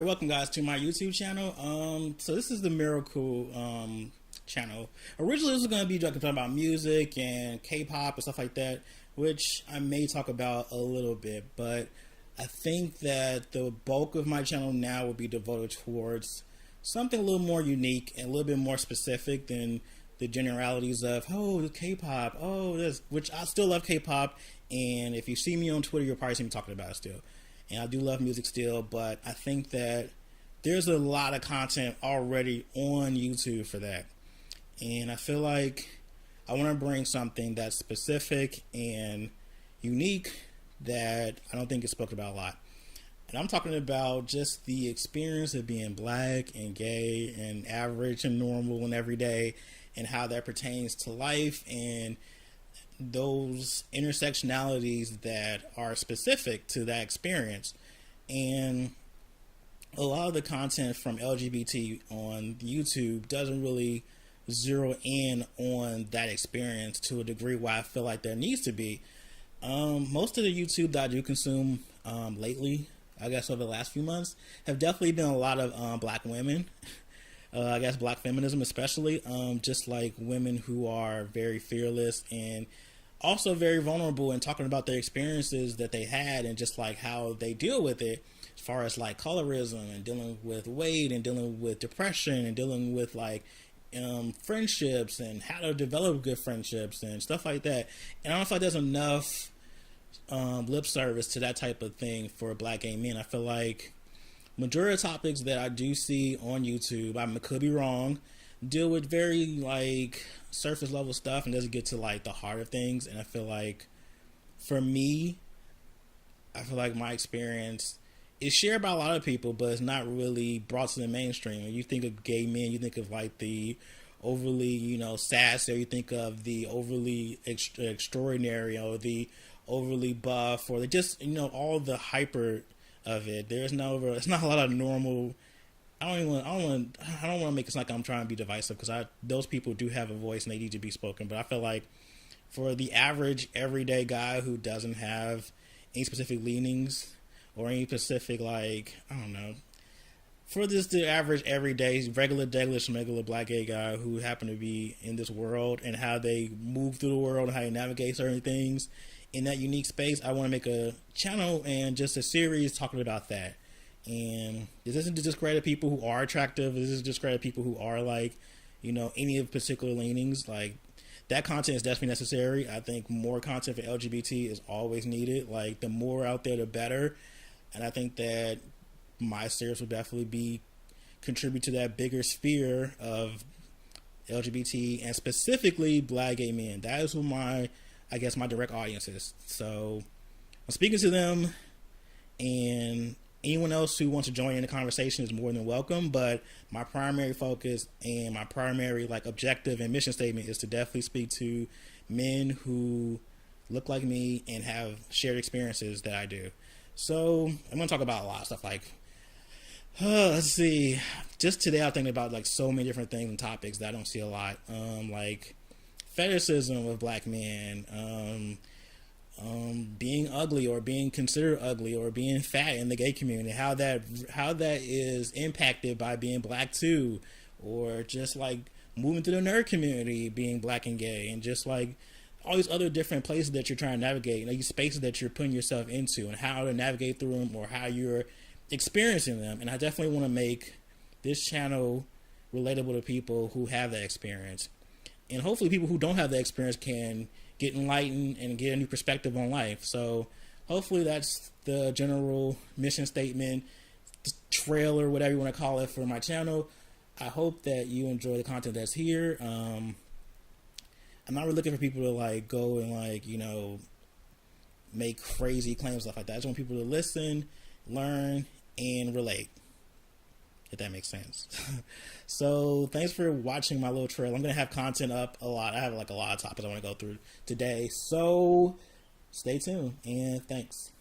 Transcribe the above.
Welcome guys to my YouTube channel. So this is the Miracle channel. Originally this was going to be talking about music and K-pop and stuff like that, which I may talk about a little bit, but I think that the bulk of my channel now will be devoted towards something a little more unique and a little bit more specific than the generalities of, oh, the K-pop, oh, this, which I still love K-pop, and if you see me on Twitter, you'll probably see me talking about it still. And I do love music still, but I think that there's a lot of content already on YouTube for that. And I feel like I want to bring something that's specific and unique that I don't think is spoken about a lot. And I'm talking about just the experience of being black and gay and average and normal and everyday, and how that pertains to life and those intersectionalities that are specific to that experience. And a lot of the content from LGBT on YouTube doesn't really zero in on that experience to a degree where I feel like there needs to be. Most of the YouTube that I do consume lately, I guess over the last few months, have definitely been a lot of black women. I guess black feminism especially, just like women who are very fearless and also very vulnerable and talking about their experiences that they had and just like how they deal with it, as far as like colorism and dealing with weight and dealing with depression and dealing with like friendships and how to develop good friendships and stuff like that. And I don't feel like there's enough lip service to that type of thing for black gay men. I feel like majority of topics that I do see on YouTube, I could be wrong, deal with very like surface level stuff and doesn't get to like the heart of things. And I feel like for me, I feel like my experience is shared by a lot of people, but it's not really brought to the mainstream. When you think of gay men, you think of like the overly, sassy, or you think of the overly extraordinary, or the overly buff, or the just, all the hyper of it. It's not a lot of normal. I don't want to make it like I'm trying to be divisive, because those people do have a voice and they need to be spoken. But I feel like for the average everyday guy who doesn't have any specific leanings or any specific, like, I don't know, for the average everyday regular black gay guy who happen to be in this world and how they move through the world and how they navigate certain things in that unique space, I want to make a channel and just a series talking about that. And this isn't to discredit people who are attractive. This is to discredit people who are like, any of particular leanings. Like, that content is definitely necessary. I think more content for LGBT is always needed. Like, the more out there, the better. And I think that my series will definitely contribute to that bigger sphere of LGBT and specifically black gay men. That is who my direct audience is. So I'm speaking to them, and anyone else who wants to join in the conversation is more than welcome. But my primary focus and my primary objective and mission statement is to definitely speak to men who look like me and have shared experiences that I do. So I'm going to talk about a lot of stuff like, let's see, just today I'm thinking about like so many different things and topics that I don't see a lot, like fetishism of black men, being ugly or being considered ugly or being fat in the gay community, how that is impacted by being black too, or just like moving to the nerd community, being black and gay, and just like all these other different places that you're trying to navigate, these spaces that you're putting yourself into and how to navigate through them or how you're experiencing them. And I definitely want to make this channel relatable to people who have that experience, and hopefully people who don't have that experience can get enlightened and get a new perspective on life. So hopefully that's the general mission statement, trailer, whatever you want to call it, for my channel. I hope that you enjoy the content that's here. I'm not really looking for people to like go and like, make crazy claims and stuff like that. I just want people to listen, learn, and relate, if that makes sense. So thanks for watching my little trailer. I'm going to have content up a lot. I have like a lot of topics I want to go through today. So stay tuned and thanks.